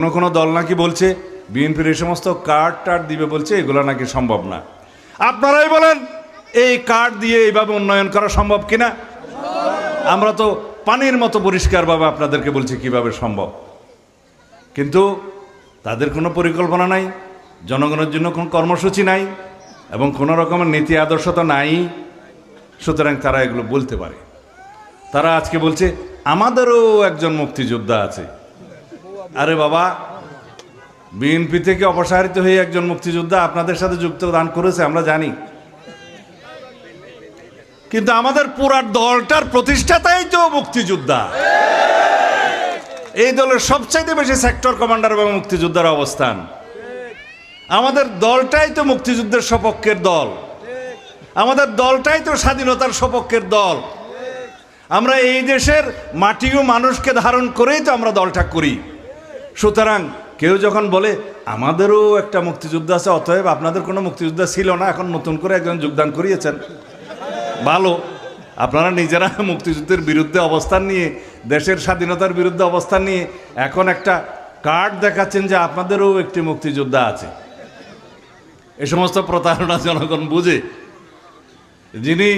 কোনো কোনো দল নাকি বলছে বিএনপির এই সমস্ত কার্ড টার্ড দিবে বলছে, এগুলো নাকি সম্ভব না। আপনারাই বলেন এই কার্ড দিয়ে এইভাবে উন্নয়ন করা সম্ভব কিনা? আমরা তো পানির মতো পরিষ্কারভাবে আপনাদেরকে বলছি কিভাবে সম্ভব, কিন্তু তাদের কোনো পরিকল্পনা নাই, জনগণের জন্য কোনো কর্মসূচি নাই এবং কোনো রকমের নীতি আদর্শ তো নাই। সুতরাং তারা এগুলো বলতে পারে। তারা আজকে বলছে আমাদেরও একজন মুক্তিযোদ্ধা আছে। আরে বাবা, বিএনপি থেকে অপসারিত হয়ে একজন মুক্তিযোদ্ধা আপনাদের সাথে যুক্তদান করেছে আমরা জানি, কিন্তু আমাদের পুরা দলটার প্রতিষ্ঠাতাই তো মুক্তিযোদ্ধা। এই দলের সবচাইতে বেশি সেক্টর কমান্ডার এবং মুক্তিযোদ্ধার অবস্থান। আমাদের দলটাই তো মুক্তিযুদ্ধের সপক্ষের দল, আমাদের দলটাই তো স্বাধীনতার সপক্ষের দল। আমরা এই দেশের মাটি ও মানুষকে ধারণ করেই তো আমরা দলটা করি। সুতরাং কেউ যখন বলে আমাদেরও একটা মুক্তিযোদ্ধা আছে, অতএব আপনাদের কোনো মুক্তিযোদ্ধা ছিল না, এখন নতুন করে একজন যোগদান করিয়েছেন, ভালো। আপনারা নিজেরা মুক্তিযুদ্ধের বিরুদ্ধে অবস্থান নিয়ে, দেশের স্বাধীনতার বিরুদ্ধে অবস্থান নিয়ে এখন একটা কার্ড দেখাচ্ছেন যে আপনাদেরও একটি মুক্তিযোদ্ধা আছে। এ সমস্ত প্রতারণা জনগণ বুঝে। যিনি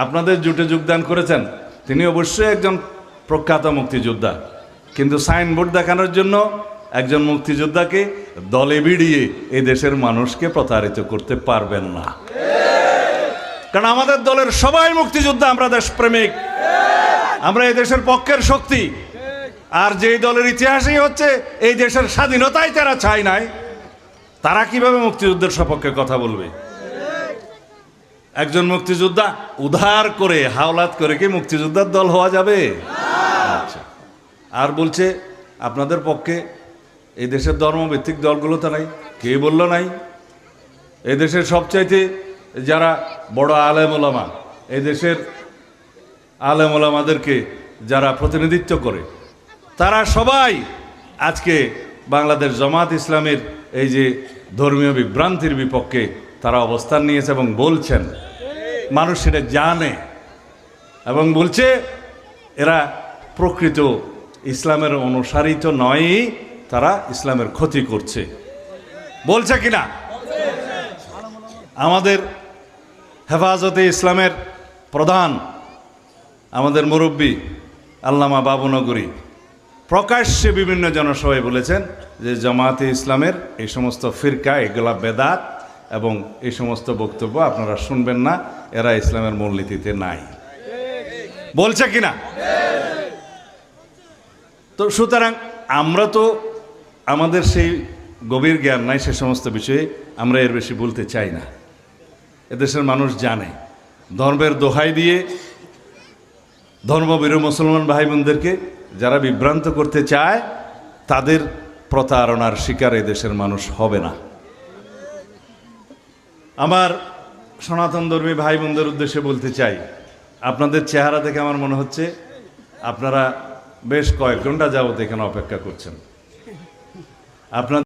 আপনাদের জোটে যোগদান করেছেন তিনি অবশ্যই একজন প্রখ্যাত মুক্তিযোদ্ধা, কিন্তু সাইনবোর্ড দেখানোর জন্য একজন মুক্তিযোদ্ধাকে দলে ভিড়িয়ে এই দেশের মানুষকে প্রতারিত করতে পারবেন না। কারণ আমাদের দলের সবাই মুক্তিযোদ্ধা, আমরা দেশপ্রেমিক, আমরা এই দেশের পক্ষের শক্তি। আর যেই দলের ইতিহাসই হচ্ছে এই দেশের স্বাধীনতাই তারা চায় নাই, তারা কিভাবে মুক্তিযুদ্ধের সপক্ষে কথা বলবে? একজন মুক্তিযোদ্ধা উধার করে হাওলাত করে কি মুক্তিযোদ্ধার দল হওয়া যাবে? আচ্ছা, আর বলছে আপনাদের পক্ষে এই দেশের ধর্মভিত্তিক দলগুলো তো নাই। কে বলল নাই? এই দেশের সবচাইতে যারা বড় আলেম ওলামা, এই দেশের আলেম ওলামাদেরকে যারা প্রতিনিধিত্ব করে, তারা সবাই আজকে বাংলাদেশ জামাত ইসলামের এই যে ধর্মীয় বিভ্রান্তির বিপক্ষে তারা অবস্থান নিয়েছে এবং বলছেন, মানুষ সেটা জানে এবং বলছে এরা প্রকৃত ইসলামের অনুসারী তো নয়, তারা ইসলামের ক্ষতি করছে। বলছে কিনা? আমাদের হেফাজতে ইসলামের প্রধান, আমাদের মুরব্বী আল্লামা বাবুনগরী প্রকাশ্যে বিভিন্ন জনসভায় বলেছেন যে জামাতে ইসলামের এই সমস্ত ফিরকা, এগুলা বেদাত এবং এই সমস্ত বক্তব্য আপনারা শুনবেন না, এরা ইসলামের মূলনীতিতে নাই। বলছে কিনা? তো সুতরাং আমরা তো আমাদের সেই গভীর জ্ঞান নাই সে সমস্ত বিষয়ে, আমরা এর বেশি বলতে চাই না। এদেশের মানুষ জানে। ধর্মের দোহাই দিয়ে ধর্মভীরু মুসলমান ভাই বোনদেরকে যারা বিভ্রান্ত করতে চায় তাদের প্রতারণার শিকার এদেশের মানুষ হবে না। আমার সনাতন ধর্মী ভাই বোনদের উদ্দেশ্যে বলতে চাই, আপনাদের চেহারা দেখে আমার মনে হচ্ছে আপনারা বেশ কয়েক ঘন্টা যাবত এখানে অপেক্ষা করছেন। আপনার